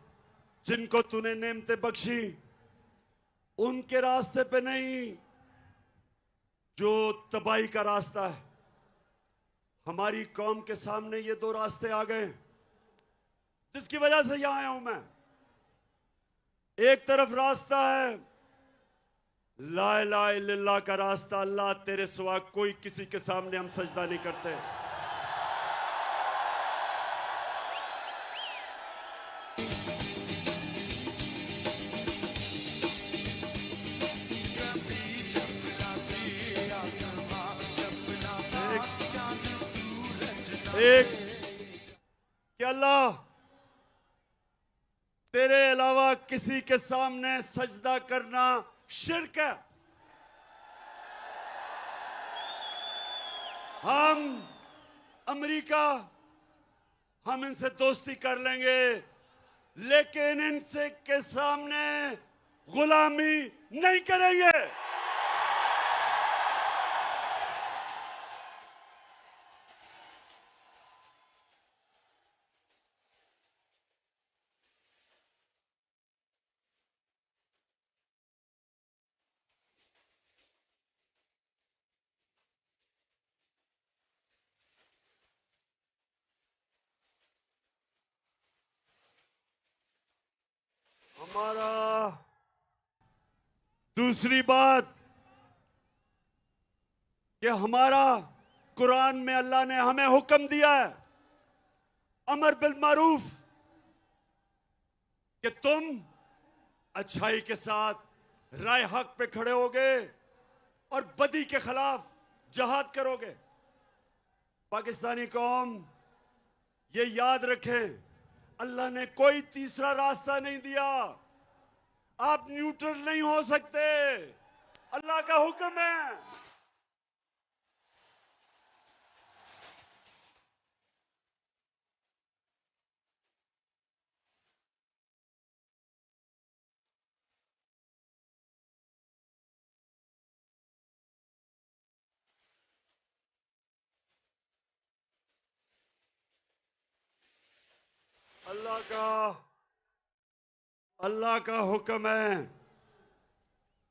जिनको तूने नेमतें बख्शी, उनके रास्ते पे नहीं जो तबाही का रास्ता है। हमारी कौम के सामने ये दो रास्ते आ गए, जिसकी वजह से यहां आया हूं मैं। एक तरफ रास्ता है ला इलाहा इल्लल्लाह का रास्ता, अल्लाह तेरे सिवा कोई किसी के सामने हम सजदा नहीं करते। एक कि अल्लाह तेरे अलावा किसी के सामने सजदा करना शिर्क है। हम अमेरिका, हम इनसे दोस्ती कर लेंगे, लेकिन इनसे के सामने गुलामी नहीं करेंगे। हमारा दूसरी बात कि हमारा कुरान में अल्लाह ने हमें हुक्म दिया है अमर बिल मारूफ, कि तुम अच्छाई के साथ राय हक पे खड़े होगे और बदी के खिलाफ जहाद करोगे। पाकिस्तानी कौम ये याद रखें, अल्लाह ने कोई तीसरा रास्ता नहीं दिया। आप न्यूट्रल नहीं हो सकते, अल्लाह का हुक्म है। अल्लाह का हुक्म है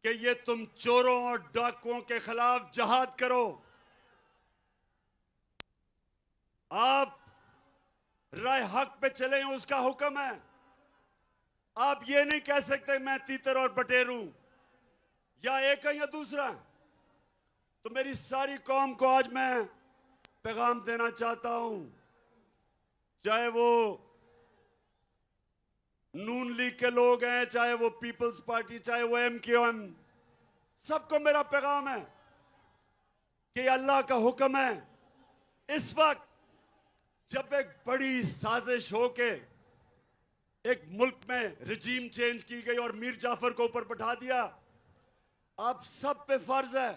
कि ये तुम चोरों और डाकुओं के खिलाफ जहाद करो। आप राय हक पे चले, उसका हुक्म है। आप ये नहीं कह सकते मैं तीतर और बटेर हूं, या एक है या दूसरा। तो मेरी सारी कौम को आज मैं पैगाम देना चाहता हूं, चाहे वो नून लीग के लोग हैं, चाहे वो पीपल्स पार्टी, चाहे वो MQM, सबको मेरा पैगाम है कि अल्लाह का हुक्म है। इस वक्त जब एक बड़ी साजिश होके एक मुल्क में रजीम चेंज की गई और मीर जाफर को ऊपर बैठा दिया, आप सब पे फर्ज है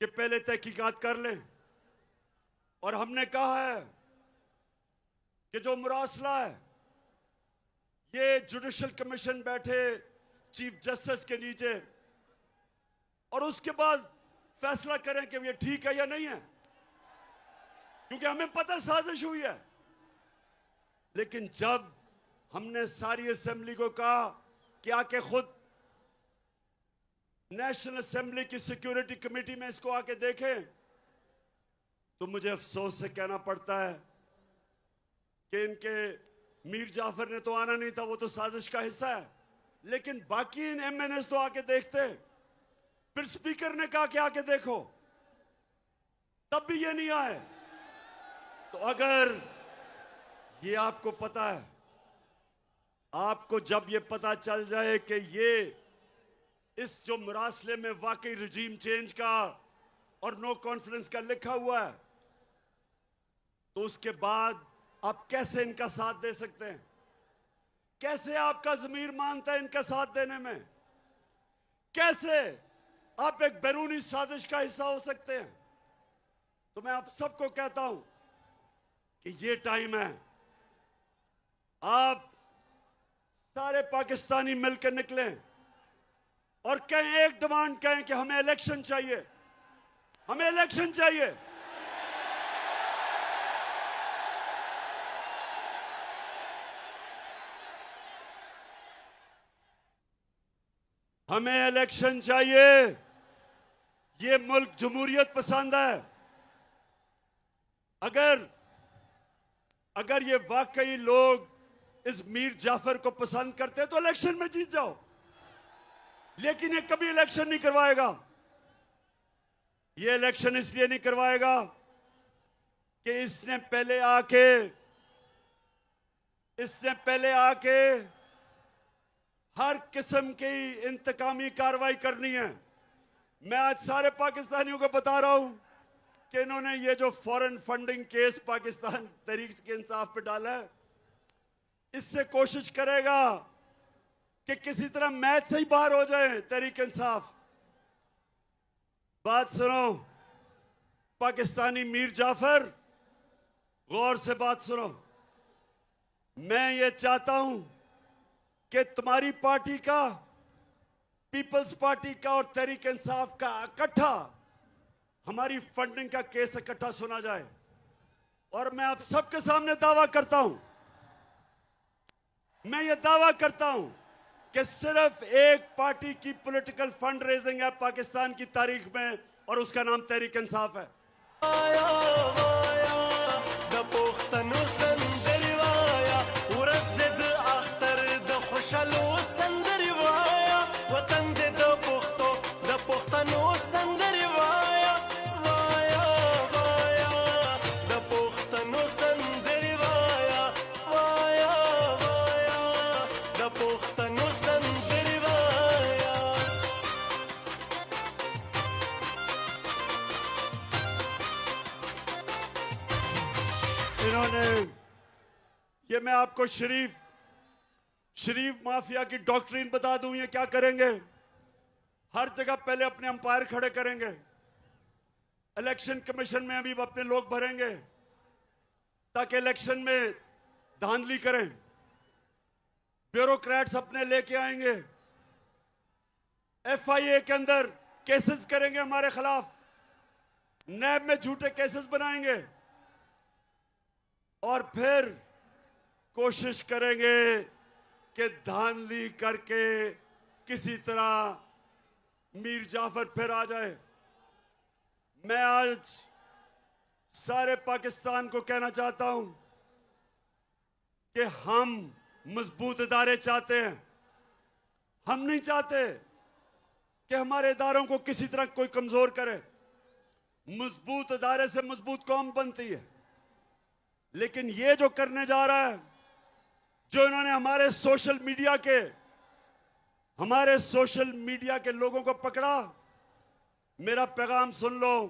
कि पहले तहकीकात कर लें। और हमने कहा है कि जो मुरासला है, ये जुडिशल कमीशन बैठे चीफ जस्टिस के नीचे, और उसके बाद फैसला करें कि ये ठीक है या नहीं है, क्योंकि हमें पता साजिश हुई है। लेकिन जब हमने सारी असेंबली को कहा कि आके खुद नेशनल असेंबली की सिक्योरिटी कमेटी में इसको आके देखें, तो मुझे अफसोस से कहना पड़ता है कि इनके मीर जाफर ने तो आना नहीं था, वो तो साजिश का हिस्सा है, लेकिन बाकी इन MNAs तो आके देखते। फिर स्पीकर ने कहा कि आके देखो, तब भी ये नहीं आए। तो अगर ये आपको पता है, आपको जब ये पता चल जाए कि ये इस जो मुरासले में वाकई रजीम चेंज का और नो कॉन्फिडेंस का लिखा हुआ है, तो उसके बाद आप कैसे इनका साथ दे सकते हैं? कैसे आपका ज़मीर मानता है इनका साथ देने में? कैसे आप एक बैरूनी साजिश का हिस्सा हो सकते हैं। तो मैं आप सबको कहता हूं कि ये टाइम है, आप सारे पाकिस्तानी मिलकर निकलें और कहें, एक डिमांड कहें कि हमें इलेक्शन चाहिए, हमें इलेक्शन चाहिए। हमें इलेक्शन चाहिए। ये मुल्क जमहूरियत पसंद है। अगर ये वाकई लोग इस मीर जाफर को पसंद करते तो इलेक्शन में जीत जाओ, लेकिन ये कभी इलेक्शन नहीं करवाएगा। ये इलेक्शन इसलिए नहीं करवाएगा कि इसने पहले आके हर किस्म की इंतकामी कार्रवाई करनी है। मैं आज सारे पाकिस्तानियों को बता रहा हूं कि इन्होंने ये जो foreign funding case Pakistan Tehreek Insaf पे डाला है, इससे कोशिश करेगा कि किसी तरह मैच से ही बाहर हो जाए तहरीक इंसाफ। बात सुनो पाकिस्तानी मीर जाफर, गौर से बात सुनो। मैं ये चाहता हूं कि तुम्हारी पार्टी का, पीपल्स पार्टी का और तहरीक इंसाफ का इकट्ठा हमारी फंडिंग का केस इकट्ठा सुना जाए। और मैं आप सबके सामने दावा करता हूं, मैं ये दावा करता हूं कि सिर्फ एक पार्टी की पॉलिटिकल फंड रेजिंग है पाकिस्तान की तारीख में, और उसका नाम तहरीक इंसाफ है। इन्होंने ये, मैं आपको शरीफ माफिया की डॉक्ट्रिन बता दूं, ये क्या करेंगे। हर जगह पहले अपने अंपायर खड़े करेंगे, इलेक्शन कमीशन में अभी अपने लोग भरेंगे ताकि इलेक्शन में धांधली करें। ब्यूरोक्रेट्स अपने लेके आएंगे, एफआईए के अंदर केसेस करेंगे हमारे खिलाफ, नैब में झूठे केसेस बनाएंगे और फिर कोशिश करेंगे कि धांधली करके किसी तरह मीर जाफर फिर आ जाए। मैं आज सारे पाकिस्तान को कहना चाहता हूं कि हम मजबूत इदारे चाहते हैं। हम नहीं चाहते कि हमारे इदारों को किसी तरह कोई कमजोर करे। मजबूत इदारे से मजबूत कौम बनती है। लेकिन ये जो करने जा रहा है, जो इन्होंने हमारे सोशल मीडिया के लोगों को पकड़ा, मेरा पैगाम सुन लो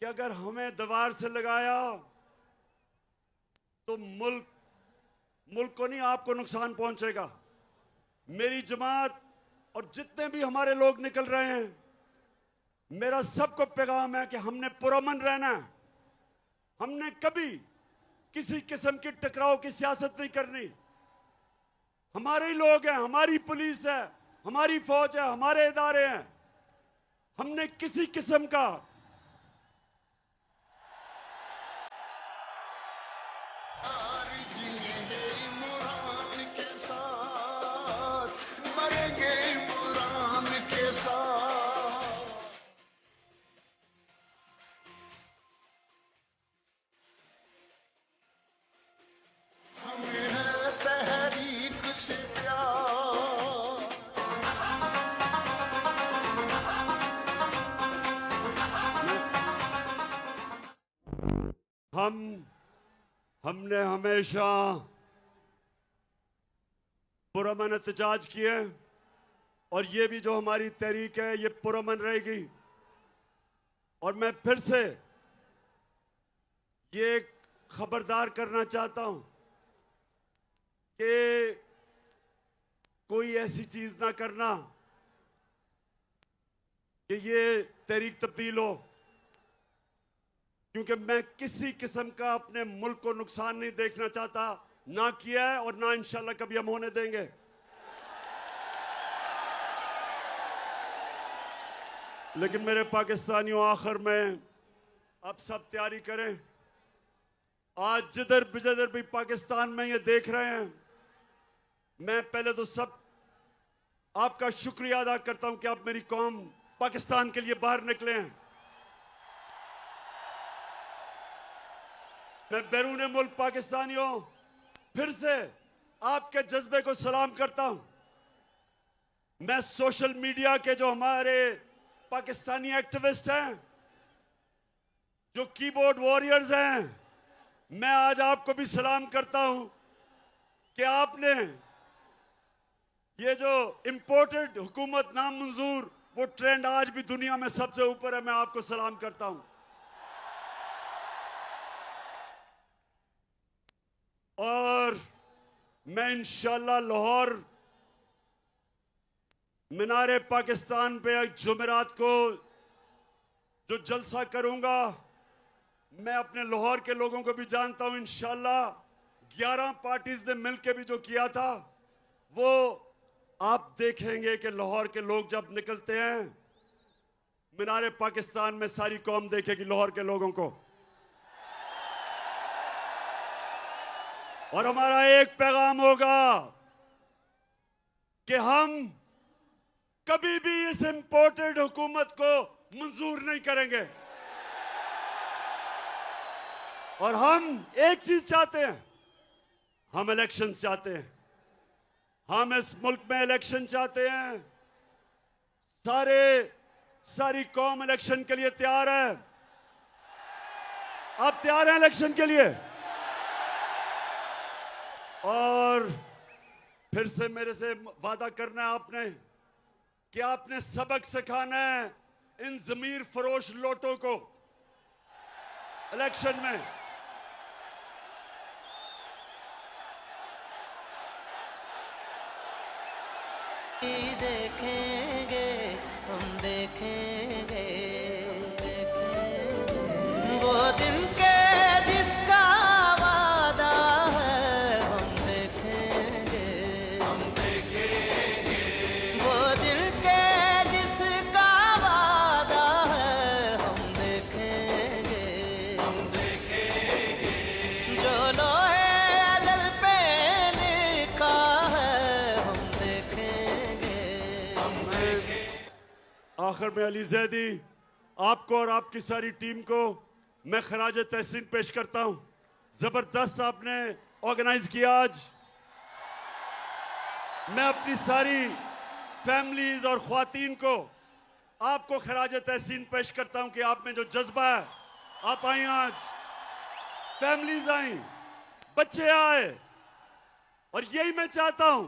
कि अगर हमें दीवार से लगाया तो मुल्क को नहीं, आपको नुकसान पहुंचेगा। मेरी जमात और जितने भी हमारे लोग निकल रहे हैं, मेरा सबको पैगाम है कि हमने पुरअमन रहना है। हमने कभी किसी किस्म की टकराव की सियासत नहीं करनी। हमारे ही लोग हैं, हमारी पुलिस है, हमारी फौज है, हमारे इदारे हैं। हमने किसी किस्म का हमने हमेशा पुरअमन एहतजाज किए और ये भी जो हमारी तहरीक है ये पुरअमन रहेगी। और मैं फिर से ये खबरदार करना चाहता हूं कि कोई ऐसी चीज ना करना कि ये तहरीक तब्दील हो, क्योंकि मैं किसी किस्म का अपने मुल्क को नुकसान नहीं देखना चाहता, ना किया है और ना इंशाल्लाह कभी हम होने देंगे। लेकिन मेरे पाकिस्तानियों, आखिर में अब सब तैयारी करें। आज जिधर भी पाकिस्तान में ये देख रहे हैं, मैं पहले तो सब आपका शुक्रिया अदा करता हूं कि आप मेरी कौम पाकिस्तान के लिए बाहर निकले हैं। मैं बैरून मुल्क पाकिस्तानियों फिर से आपके जज्बे को सलाम करता हूं। मैं सोशल मीडिया के जो हमारे पाकिस्तानी एक्टिविस्ट हैं, जो कीबोर्ड वॉरियर्स हैं, मैं आज आपको भी सलाम करता हूं कि आपने ये जो इंपोर्टेड हुकूमत नामंजूर, वो ट्रेंड आज भी दुनिया में सबसे ऊपर है। मैं आपको सलाम करता हूं। और मैं इंशाल्लाह लाहौर मीनारे पाकिस्तान पे एक जुमेरात को जो जलसा करूंगा, मैं अपने लाहौर के लोगों को भी जानता हूं। इंशाल्लाह 11 पार्टीज ने मिलकर भी जो किया था, वो आप देखेंगे कि लाहौर के लोग जब निकलते हैं मीनारे पाकिस्तान में, सारी कौम देखेगी लाहौर के लोगों को। और हमारा एक पैगाम होगा कि हम कभी भी इस इंपोर्टेड हुकूमत को मंजूर नहीं करेंगे। और हम एक चीज चाहते हैं, हम इलेक्शंस चाहते हैं। हम इस मुल्क में इलेक्शन चाहते हैं। सारी कौम इलेक्शन के लिए तैयार है। आप तैयार हैं इलेक्शन के लिए? और फिर से मेरे से वादा करना है आपने कि आपने सबक सिखाना है इन जमीर फरोश लोटों को इलेक्शन में। देखेंगे हम, देखेंगे वो दिन के जिसका वादा है, हम देखेंगे वो दिन के जिसका वादा है, हम देखेंगे जो लोहे दिल पे लिखा है, हम देखेंगे। आखिर में अली जैदी, आपको और आपकी सारी टीम को मैं खराज तहसीन पेश करता हूं। जबरदस्त आपने ऑर्गेनाइज किया आज। मैं अपनी सारी फैमिलीज और ख्वातीन को आपको खराज तहसीन पेश करता हूं कि आप में जो जज्बा है, आप आई आज, फैमिलीज आई, बच्चे आए, और यही मैं चाहता हूं